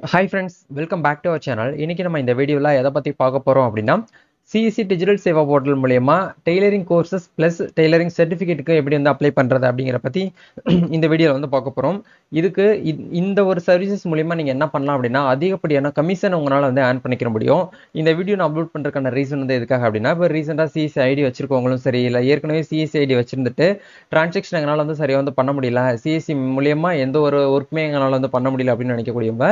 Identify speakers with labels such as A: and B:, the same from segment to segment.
A: Hi friends, welcome back to our channel. இன்னைக்கு நம்ம இந்த வீடியோல எதை பத்தி பார்க்க போறோம் அப்படின்னா CEC டிஜிட்டல் சேவா போர்ட்டல் மூலமா டெய்லரிங் கோர்சஸ் பிளஸ் டெய்லரிங் சர்டிஃபிகேட்டுக்கு எப்படி வந்து அப்ளை பண்றது அப்படிங்கிற பத்தி இந்த வீடியோல வந்து பார்க்க போறோம். இதுக்கு இந்த ஒரு சர்வீசஸ் மூலமா நீங்க என்ன பண்ணலாம் அப்படின்னா அதிகப்படியான கமிஷன் உங்களால வந்து ஏர்ன் பண்ணிக்க முடியும். இந்த வீடியோ நான் அப்லோட் பண்றதுக்கான ரீசன் வந்து எதுக்காக அப்படின்னா இப்போ ரீசெண்டா CEC ஐடி வச்சிருக்கவங்களும் சரி இல்ல ஏற்கனவே CEC ஐடி வச்சிருந்துட்டு டிரான்சாக்ஷன் எங்களால வந்து சரியா வந்து பண்ண முடியல, CEC மூலமா எந்த ஒரு ஒர்க்குமே எங்களால வந்து பண்ண முடியல அப்படின்னு நினைக்கக்கூடியவங்க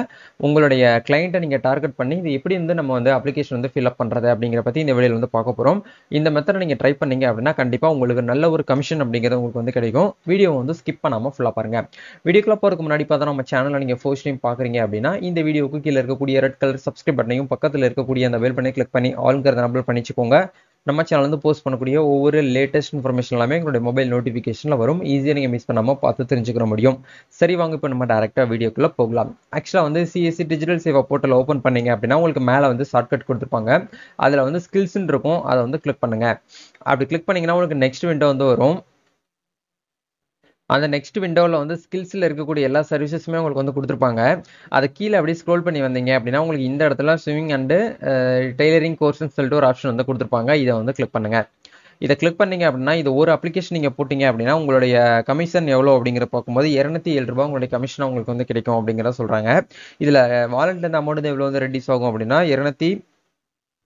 A: உங்களுடைய கிளையண்ட்டை நீங்க டார்கெட் பண்ணி இது எப்படி வந்து நம்ம வந்து அப்ளிகேஷன் வந்து ஃபில் அப் பண்றது அப்படிங்கிற பத்தி இந்த வீடியோல வந்து பார்க்க போறோம். இந்த மெத்தடை நீங்க ட்ரை பண்ணீங்க அப்படின்னா கண்டிப்பா உங்களுக்கு நல்ல ஒரு கமிஷன் அப்படிங்கிறது உங்களுக்கு வந்து கிடைக்கும். வீடியோ வந்து ஸ்கிப் பண்ணாம ஃபுல்லா பாருங்க. வீடியோக்குள்ள போறதுக்கு முன்னாடி பார்த்தா நம்ம சேனலை நீங்க ஃபர்ஸ்ட் டைம் பாக்குறீங்க அப்படின்னா இந்த வீடியோக்கு கீழே இருக்கக்கூடிய ரெட் கலர் சப்ஸ்கிரைப் பட்டனையும் பக்கத்துல இருக்கக்கூடிய அந்த பெல் பட்டனை கிளிக் பண்ணி ஆல்ங்கிறத நம்பர் பண்ணிச்சுக்கோங்க. நம்ம சேனல் வந்து போஸ்ட் பண்ணக்கூடிய ஒவ்வொரு லேட்டஸ்ட் இன்ஃபர்மேஷன் எல்லாமே எங்களுடைய மொபைல் நோட்டிஃபிகேஷன்ல வரும். ஈஸியாக நீங்கள் மிஸ் பண்ணாமல் பார்த்து தெரிஞ்சுக்கிற முடியும். சரி வாங்க இப்போ நம்ம டேரெக்டாக வீடியோக்குள்ளே போகலாம். ஆக்சுவலாக வந்து CEC digital Seva portal open பண்ணீங்க அப்படின்னா உங்களுக்கு மேலே வந்து ஷார்ட்கட் கொடுத்துருப்பாங்க. அதில் வந்து ஸ்கில்ஸ்ன்னு இருக்கும், அதை வந்து கிளிக் பண்ணுங்க. அப்படி கிளிக் பண்ணீங்கன்னா உங்களுக்கு நெக்ஸ்ட் விண்டோ வந்து வரும். அந்த நெக்ஸ்ட் விண்டோவில் வந்து ஸ்கில்ஸில் இருக்கக்கூடிய எல்லா சர்வீசஸுமே உங்களுக்கு வந்து கொடுத்துருப்பாங்க. அதை கீழே அப்படியே ஸ்க்ரோல் பண்ணி வந்தீங்க அப்படின்னா உங்களுக்கு இந்த இடத்துல ஸ்விமிங் அண்டு டெய்லரிங் கோர்ஸ்ன்னு சொல்லிட்டு ஒரு ஆப்ஷன் வந்து கொடுத்துருப்பாங்க. இதை வந்து கிளிக் பண்ணுங்க. இதை கிளிக் பண்ணீங்க அப்படின்னா இது ஒரு அப்ளிகேஷன் நீங்கள் போட்டிங்க அப்படின்னா உங்களுடைய கமிஷன் எவ்வளோ அப்படிங்கிற பார்க்கும்போது 207 ரூபாய் உங்களுடைய கமிஷன் உங்களுக்கு வந்து கிடைக்கும் அப்படிங்கிறத சொல்கிறாங்க. இதில் வாலெட்டில் இந்த அமௌண்ட் எவ்வளோ வந்து ரெடியூஸ் ஆகும் அப்படின்னா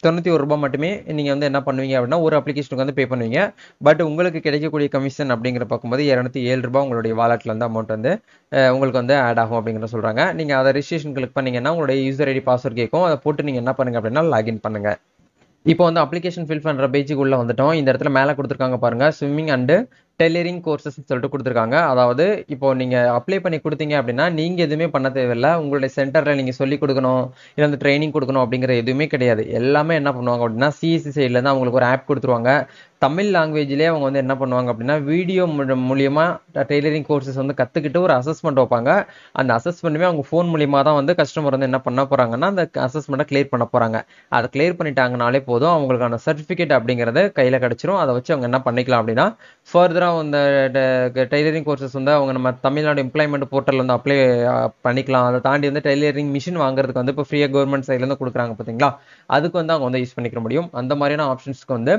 A: 291 ரூபாய் மட்டுமே நீங்கள் வந்து என்ன பண்ணுவீங்க அப்படின்னா ஒரு அப்ளிகேஷனுக்கு வந்து பே பண்ணுவீங்க. பட் உங்களுக்கு கிடைக்கக்கூடிய கமிஷன் அப்படிங்கிற பார்க்கும்போது 207 ரூபாய் உங்களுடைய வாலெட்டில் வந்து அமௌண்ட் வந்து உங்களுக்கு வந்து ஆட் ஆகும் அப்படிங்கிற சொல்கிறாங்க. நீங்கள் அதை ரிஜிஸ்ட்ரேஷன் கிளிக் பண்ணீங்கன்னா உங்களுடைய யூசர் ஐடி பாஸ்வேர்ட் கேட்கும். அதை போட்டு நீங்கள் என்ன பண்ணுங்க அப்படின்னா லாகின் பண்ணுங்க. இப்போ வந்து அப்ளிகேஷன் ஃபில் பண்ணுற பேஜுக்கு உள்ள வந்துட்டோம். இந்த இடத்துல மேலே கொடுத்துருக்காங்க பாருங்க, ஸ்விம்மிங் அண்டு டெய்லரிங் கோர்சஸ் சொல்லிட்டு கொடுத்துருக்காங்க. அதாவது இப்போ நீங்கள் அப்ளை பண்ணி கொடுத்தீங்க அப்படின்னா நீங்கள் எதுவுமே பண்ண தேவையில்லை. உங்களுடைய சென்டரில் நீங்கள் சொல்லிக் கொடுக்கணும் இல்லை வந்து ட்ரைனிங் கொடுக்கணும் அப்படிங்கிற எதுவுமே கிடையாது. எல்லாமே என்ன பண்ணுவாங்க அப்படின்னா CEC சைட்லேருந்து அவங்களுக்கு ஒரு ஆப் கொடுத்துருவாங்க. தமிழ் லாங்குவேஜ்லேயே அவங்க வந்து என்ன பண்ணுவாங்க அப்படின்னா வீடியோ மூலியமா டெய்லரிங் கோர்சஸ் வந்து கற்றுக்கிட்டு ஒரு அசஸ்மெண்ட் வைப்பாங்க. அந்த அசஸ்மெண்ட்டுமே அவங்க ஃபோன் மூலியமா தான் வந்து கஸ்டமர் வந்து என்ன பண்ண போகிறாங்கன்னா அந்த அசஸ்மெண்ட்டை கிளியர் பண்ண போகிறாங்க. அதை கிளியர் பண்ணிட்டாங்கனாலே போதும், அவங்களுக்கான சர்டிஃபிகேட் அப்படிங்கிறது கையில் கிடச்சிரும். அதை வச்சு அவங்க என்ன பண்ணிக்கலாம் அப்படின்னா ஃபர்தராக அந்த டெய்லரிங் கோர்சஸ் வந்து அவங்க நம்ம தமிழ்நாடு எம்ப்ளாய்மெண்ட் போர்ட்டல் வந்து அப்ளை பண்ணிக்கலாம். அதை தாண்டி வந்து டெய்லரிங் மிஷின் வாங்குறதுக்கு வந்து இப்போ ஃப்ரீயாக கவர்மெண்ட் சைட்லேருந்து கொடுக்குறாங்க பார்த்தீங்களா, அதுக்கு வந்து அவங்க வந்து யூஸ் பண்ணிக்க முடியும். அந்த மாதிரியான ஆப்ஷன்ஸ்க்கு வந்து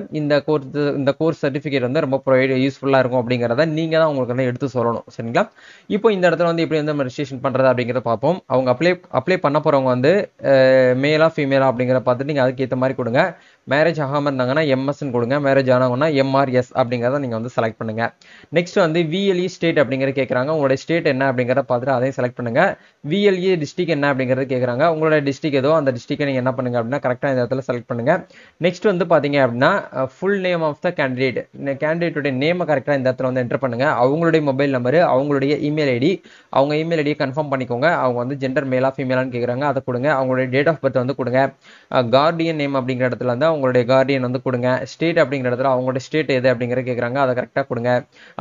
A: இந்த கோர்ஸ் சர்டிஃபிகேட் வந்து ரொம்ப யூஸ்ஃபுல்லாக இருக்கும் அப்படிங்கிறத நீங்கள் தான் உங்களுக்கு வந்து எடுத்து சொல்லணும். சரிங்களா? இப்போ இந்த இடத்துல வந்து எப்படி வந்து நம்ம ரெஜிஸ்ட்ரேஷன் பண்ணுறது அப்படிங்கிறத பார்ப்போம். அவங்க அப்ளை பண்ண போகிறவங்க வந்து மேலா ஃபீமேலா அப்படிங்கிற பார்த்துட்டு நீங்கள் அதுக்கு ஏற்ற மாதிரி கொடுங்க. மேரேஜ் ஆகாமல் இருந்தாங்கன்னா எம்எஸ்ன்னு கொடுங்க. மேரேஜ் ஆனவங்கன்னா MRS அப்படிங்கிறத நீங்கள் வந்து செலக்ட் பண்ணுங்க. நெக்ஸ்ட் வந்து VLE ஸ்டேட் அப்படிங்கிறத கேட்குறாங்க. உங்களுடைய ஸ்டேட் என்ன அப்படிங்கிறத பார்த்துட்டு அதையும் செலக்ட் பண்ணுங்க. VLE டிஸ்ட்ரிக்ட் என்ன அப்படிங்கிறது கேட்குறாங்க. உங்களோட டிஸ்ட்ரிக்ட் ஏதோ அந்த டிஸ்ட்ரிக்டை நீங்கள் என்ன பண்ணுங்க அப்படின்னா கரெக்டாக இந்த இடத்துல செலக்ட் பண்ணுங்க. நெக்ஸ்ட் வந்து பார்த்தீங்க அப்படின்னா full name of the candidate, இந்த கேண்டிடேட்டுடைய நேமை கரெக்டாக இந்த இடத்துல வந்து என்டர் பண்ணுங்க. அவங்களுடைய மொபைல் நம்பரு, அவங்களுடைய இமெயில் ஐடி, அவங்க இமெயில் ஐடியை கன்ஃபார்ம் பண்ணிக்கோங்க. அவங்க வந்து ஜெண்டர் மேலா ஃபீமேலான்னு கேட்குறாங்க, அதை கொடுங்க. அவங்களுடைய டேட் ஆஃப் பர்த் வந்து கொடுங்க. கார்டியன் நேம் அப்படிங்கிற இடத்துல வந்து அவங்களுடைய கார்டியன் வந்து கொடுங்க. ஸ்டேட் அப்படிங்கிற இடத்துல அவங்களுடைய ஸ்டேட் எது அப்படிங்கிற கேட்குறாங்க, அதை கரெக்டாக கொடுங்க.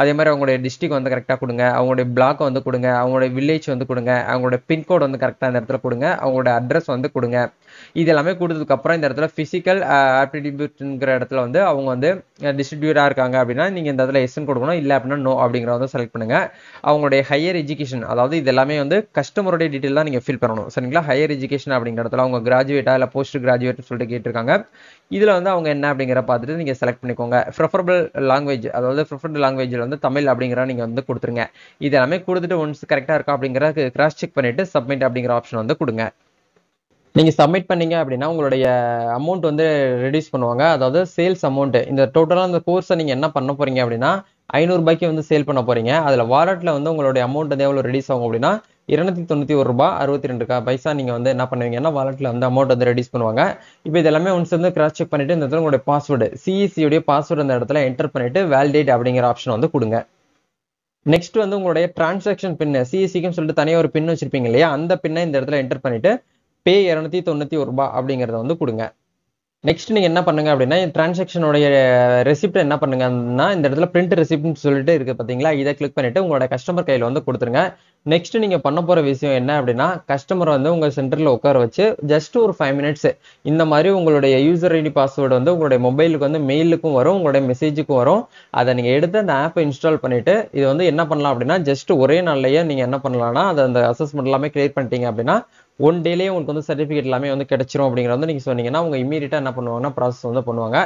A: அதே மாதிரி அவங்களுடைய டிஸ்ட்ரிக்ட் வந்து கரெக்டாக கொடுங்க. அவங்களுடைய பிளாக் வந்து கொடுங்க. அவங்களுடைய வில்லேஜ் வந்து கொடுங்க. அவங்களுடைய பின்கோட் வந்து கரெக்டாக இந்த இடத்துல கொடுங்க. அவங்களுடைய அட்ரஸ் வந்து கொடுங்க. இது எல்லாமே கொடுத்ததுக்கு அப்புறம் இந்த இடத்துல பிசிக்கல் ஆப்டிடியூட்ங்கிற இடத்துல வந்து அவங்க வந்து டிஸ்ட்ரிபியூட்டா இருக்காங்க அப்படின்னா நீங்க இந்த இடத்துல எஸ்ன்னு கொடுக்கணும். இல்லை அப்படின்னா நோ அப்படிங்கிறத வந்து செலக்ட் பண்ணுங்க. அவங்களுடைய ஹையர் எஜுகேஷன், அதாவது இது எல்லாமே வந்து கஸ்டமருடைய டீட்டெயில் தான் நீங்க ஃபில் பண்ணணும். சரிங்களா? ஹையர் எஜுகேஷன் அப்படிங்கிற இடத்துல அவங்க கிராஜுவேட்டா இல்லை போஸ்ட் கிராஜுவேட் சொல்லிட்டு கேட்டிருக்காங்க. இதுல வந்து அவங்க என்ன அப்படிங்கிற பார்த்துட்டு நீங்க செலக்ட் பண்ணிக்கோங்க. ப்ரிஃபரபிள் லாங்குவேஜ், அதாவது ப்ரிஃபர்டு லாங்குவேஜ்ல வந்து தமிழ் அப்படிங்கிற நீங்க வந்து கொடுத்துருங்க. இது எல்லாமே கொடுத்துட்டு ஒன்ஸ் கரெக்டா இருக்கா அப்படிங்கிற கிராஸ் செக் பண்ணிட்டு சப்மிட் அப்படிங்கிற ஆப்ஷன் வந்து கொடுங்க. நீங்க சப்மிட் பண்ணீங்க அப்படின்னா உங்களுடைய அமௌண்ட் வந்து ரெடியூஸ் பண்ணுவாங்க. அதாவது சேல்ஸ் அமௌண்ட், இந்த டோட்டலாக இந்த கோர்ஸை நீங்க என்ன பண்ண போறீங்க அப்படின்னா 500 ரூபாய்க்கு வந்து சேல் பண்ண போறீங்க. அதுல வாலெட்ல வந்து உங்களுடைய அமௌண்ட் வந்து எவ்வளவு ரெடியூஸ் ஆகும் அப்படின்னா 291 ரூபாய் 62 பைசா நீங்க வந்து என்ன பண்ணுவீங்கன்னா வாலெட்ல வந்து அமௌண்ட் வந்து ரெடியூஸ் பண்ணுவாங்க. இப்போ இதெல்லாமே ஒன்ஸ் வந்து கிராஸ் செக் பண்ணிட்டு இந்த இடத்துல உங்களுடைய பாஸ்வேர்டு, CEC உடைய பாஸ்வேர்டு அந்த இடத்துல என்டர் பண்ணிட்டு வேலிடேட் அப்படிங்கிற ஆப்ஷன் வந்து கொடுங்க. நெக்ஸ்ட் வந்து உங்களுடைய டிரான்சாக்ஷன் பின், CECக்குன்னு சொல்லிட்டு தனியாக ஒரு பின் வச்சிருப்பீங்க இல்லையா, அந்த பின்னை இந்த இடத்துல என்டர் பண்ணிட்டு பே 291 ரூபாய் அப்படிங்கிறத வந்து கொடுங்க. நெக்ஸ்ட் நீங்க என்ன பண்ணுங்க அப்படின்னா டிரான்சாக்ஷனோடைய ரெசிப்ட் என்ன பண்ணுங்கன்னா இந்த இடத்துல பிரிண்ட் ரெசிப்ட்னு சொல்லிட்டு இருக்கு பாத்தீங்களா, இதை கிளிக் பண்ணிட்டு உங்களோட கஸ்டமர் கையில வந்து கொடுத்துருங்க. நெக்ஸ்ட் நீங்க பண்ண போற விஷயம் என்ன அப்படின்னா கஸ்டமர் வந்து உங்க சென்டர்ல உட்கார வச்சு ஜஸ்ட் ஒரு 5 மினிட்ஸ் இந்த மாதிரி உங்களுடைய யூசர் ஐடி பாஸ்வேர்டு வந்து உங்களுடைய மொபைலுக்கு வந்து மெயிலுக்கும் வரும், உங்களுடைய மெசேஜுக்கும் வரும். அதை நீங்க எடுத்து அந்த ஆப்பை இன்ஸ்டால் பண்ணிட்டு இது வந்து என்ன பண்ணலாம் அப்படின்னா ஜஸ்ட் ஒரே நாள்லயே நீங்க என்ன பண்ணலாம்னா அதை அந்த அசஸ்மெண்ட் எல்லாமே கிளியர் பண்ணிட்டீங்க அப்படின்னா 1 டேலேயே உங்களுக்கு வந்து சர்டிஃபிகேட் எல்லாமே வந்து கிடைச்சிரும் அப்படிங்கிறத வந்து நீங்கள் சொன்னீங்கன்னா அவங்க இமீடியட்டாக என்ன பண்ணுவாங்கன்னா ப்ராசஸ் வந்து பண்ணுவாங்க.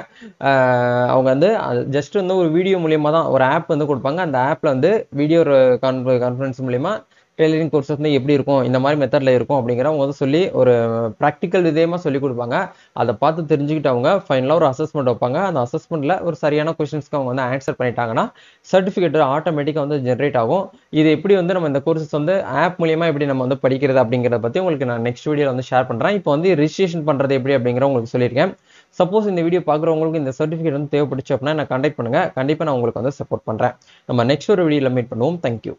A: அவங்க வந்து ஜஸ்ட் வந்து ஒரு வீடியோ மூலியமாக தான் ஒரு ஆப் வந்து கொடுப்பாங்க. அந்த ஆப்பில் வந்து வீடியோ கான்ஃபரன்ஸ் மூலியமா டெய்லரிங் கோர்ஸ் வந்து எப்படி இருக்கும், இந்த மாதிரி மெத்தடில் இருக்கும் அப்படிங்கிற அவங்க வந்து சொல்லி ஒரு ப்ராக்டிக்கல் விதயமாக சொல்லி கொடுப்பாங்க. அதை பார்த்து தெரிஞ்சுக்கிட்டு அவங்க ஃபைனலாக ஒரு அசஸ்மெண்ட் வைப்பாங்க. அந்த அசஸ்மெண்ட்டில் ஒரு சரியான கொஸ்டின்ஸ்க்கு அவங்க வந்து ஆன்சர் பண்ணிட்டாங்கன்னா சர்டிஃபிகேட் ஆட்டோமேட்டிக்காக வந்து ஜென்ரேட் ஆகும். இது எப்படி வந்து நம்ம இந்த கோர்சஸ் வந்து ஆப் மூலியமா எப்படி நம்ம வந்து படிக்கிறது அப்படிங்கிறத பற்றி உங்களுக்கு நான் நெக்ஸ்ட் வீடியோவில் வந்து ஷேர் பண்ணுறேன். இப்போ வந்து ரிஜிஸ்ட்ரேஷன் பண்ணுறது எப்படி அப்படிங்கிற உங்களுக்கு சொல்லியிருக்கேன். சப்போஸ் இந்த வீடியோ பார்க்குறவங்களுக்கு இந்த சர்டிஃபிகேட் வந்து தேவைப்பட்டுச்சு அப்படின்னா நான் கான்டாக்ட் பண்ணுங்க. கண்டிப்பாக நான் உங்களுக்கு வந்து சப்போர்ட் பண்ணுறேன். நம்ம நெக்ஸ்ட் ஒரு வீடியோவில் மீட் பண்ணுவோம். தேங்க்யூ.